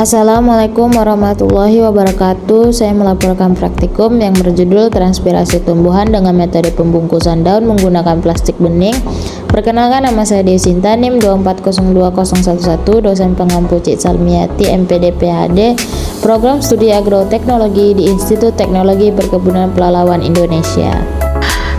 Assalamualaikum warahmatullahi wabarakatuh. Saya melaporkan praktikum yang berjudul Transpirasi Tumbuhan dengan Metode Pembungkusan Daun Menggunakan Plastik Bening. Perkenalkan, nama saya Dewi Sinta, NIM 2402011, dosen pengampu Cik Salmiati, MPD PhD, Program Studi Agroteknologi di Institut Teknologi Perkebunan Pelalawan Indonesia.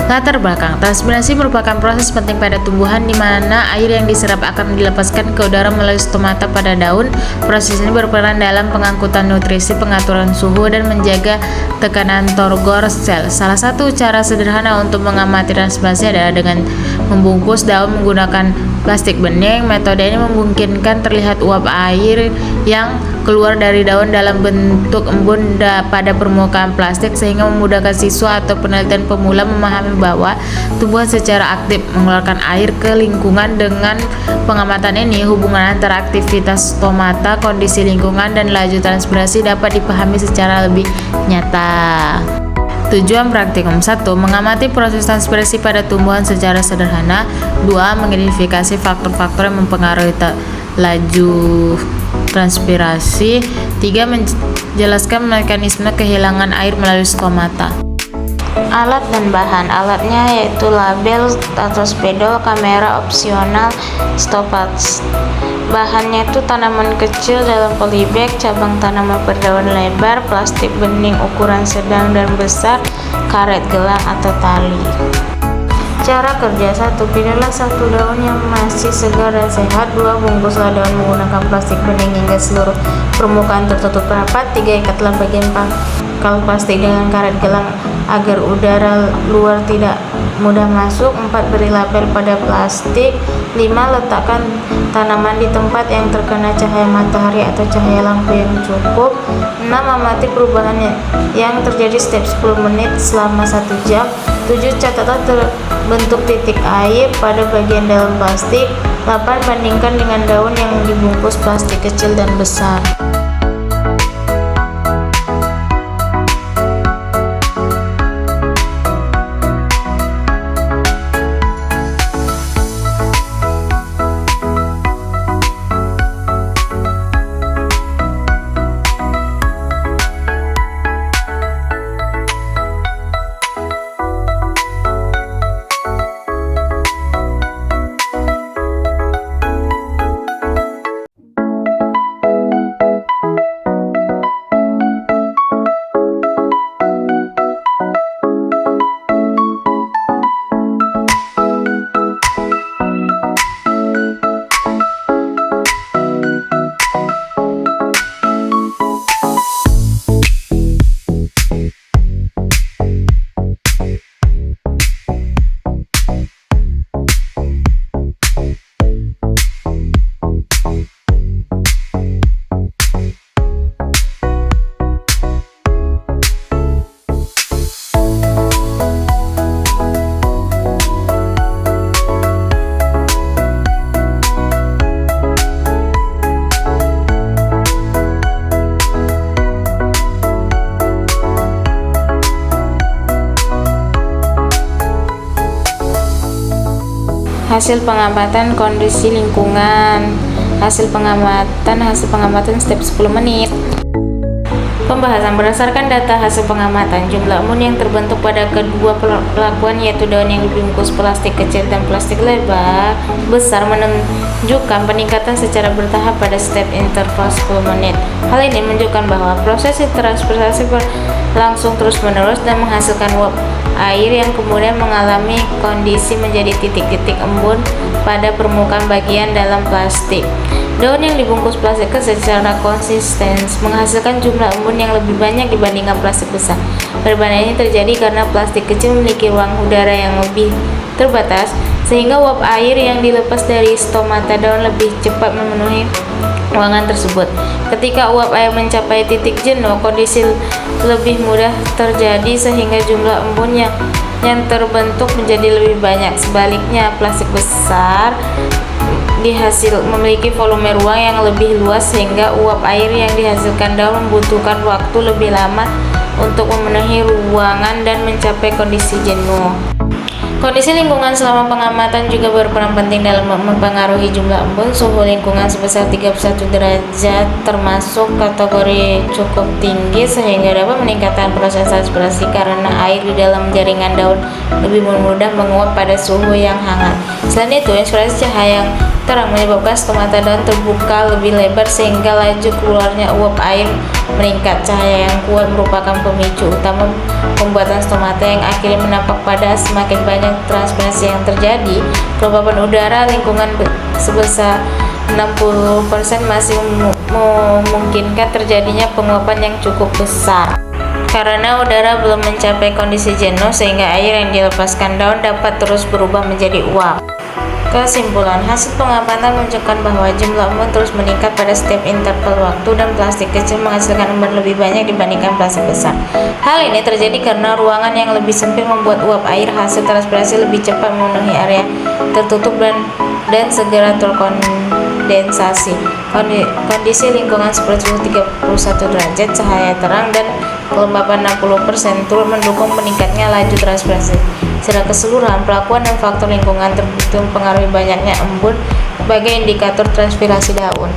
Latar belakang, transpirasi merupakan proses penting pada tumbuhan di mana air yang diserap akan dilepaskan ke udara melalui stomata pada daun. Proses ini berperan dalam pengangkutan nutrisi, pengaturan suhu, dan menjaga tekanan turgor sel. Salah satu cara sederhana untuk mengamati transpirasi adalah dengan membungkus daun menggunakan plastik bening. Metode ini memungkinkan terlihat uap air yang keluar dari daun dalam bentuk embun pada permukaan plastik, sehingga memudahkan siswa atau penelitian pemula memahami bahwa tumbuhan secara aktif mengeluarkan air ke lingkungan. Dengan pengamatan ini, hubungan antara aktivitas stomata, kondisi lingkungan, dan laju transpirasi dapat dipahami secara lebih nyata. Tujuan praktikum: 1. Mengamati proses transpirasi pada tumbuhan secara sederhana. 2. Mengidentifikasi faktor-faktor yang mempengaruhi laju transpirasi. 3. Menjelaskan mekanisme kehilangan air melalui stomata. Alat dan bahan. Alatnya yaitu label atau spidol, kamera opsional, stopats. Bahannya itu tanaman kecil dalam polybag, cabang tanaman berdaun lebar, plastik bening ukuran sedang dan besar, karet gelang atau tali. Cara kerja: 1. Pilihlah satu daun yang masih segar dan sehat. 2. Bungkuslah daun menggunakan plastik bening hingga seluruh permukaan tertutup rapat. 3. Ikatlah bagian pangkal plastik dengan karet gelang agar udara luar tidak mudah masuk. 4. Beri label pada plastik. 5. Letakkan tanaman di tempat yang terkena cahaya matahari atau cahaya lampu yang cukup. 6. Amati perubahan yang terjadi setiap 10 menit selama 1 jam. 7. Catatlah terbentuk titik air pada bagian dalam plastik. 8. Bandingkan dengan daun yang dibungkus plastik kecil dan besar. Hasil pengamatan kondisi lingkungan. Hasil pengamatan setiap 10 menit. Pembahasan: berdasarkan data hasil pengamatan, jumlah embun yang terbentuk pada kedua perlakuan, yaitu daun yang dibungkus plastik kecil dan plastik lebar besar, menunjukkan peningkatan secara bertahap pada setiap interval 10 menit. Hal ini menunjukkan bahwa proses transpirasi berlangsung terus-menerus dan menghasilkan uap air yang kemudian mengalami kondisi menjadi titik-titik embun pada permukaan bagian dalam plastik. Daun yang dibungkus plastik kecil secara konsisten menghasilkan jumlah embun yang lebih banyak dibandingkan plastik besar. Perbandingan ini terjadi karena plastik kecil memiliki ruang udara yang lebih terbatas, sehingga uap air yang dilepas dari stomata daun lebih cepat memenuhi ruangan tersebut. Ketika uap air mencapai titik jenuh, kondisi lebih mudah terjadi sehingga jumlah embun yang terbentuk menjadi lebih banyak. Sebaliknya, plastik besar memiliki volume ruang yang lebih luas sehingga uap air yang dihasilkan daun membutuhkan waktu lebih lama untuk memenuhi ruangan dan mencapai kondisi jenuh. Kondisi lingkungan selama pengamatan juga berperan penting dalam mempengaruhi jumlah embun. Suhu lingkungan sebesar 31 derajat termasuk kategori cukup tinggi sehingga dapat meningkatkan proses transpirasi karena air di dalam jaringan daun lebih mudah menguap pada suhu yang hangat. Selain itu, inspirasi cahaya yang terang menyebabkan stomata daun terbuka lebih lebar sehingga laju keluarnya uap air meningkat. Cahaya yang kuat merupakan pemicu utama pembuatan stomata yang akhirnya menampak pada semakin banyak transpirasi yang terjadi. Kelembapan udara lingkungan sebesar 60% masih memungkinkan terjadinya penguapan yang cukup besar. Karena udara belum mencapai kondisi jenuh sehingga air yang dilepaskan daun dapat terus berubah menjadi uap. Kesimpulan, hasil pengamatan menunjukkan bahwa jumlah embun terus meningkat pada setiap interval waktu dan plastik kecil menghasilkan embun lebih banyak dibandingkan plastik besar. Hal ini terjadi karena ruangan yang lebih sempit membuat uap air hasil transpirasi lebih cepat memenuhi area tertutup dan segera terkondensasi. Kondisi lingkungan seperti suhu 31 derajat, cahaya terang, dan kelembapan 60% turut mendukung meningkatnya laju transpirasi. Secara keseluruhan, pelakuan dan faktor lingkungan terbukti mempengaruhi banyaknya embun sebagai indikator transpirasi daun.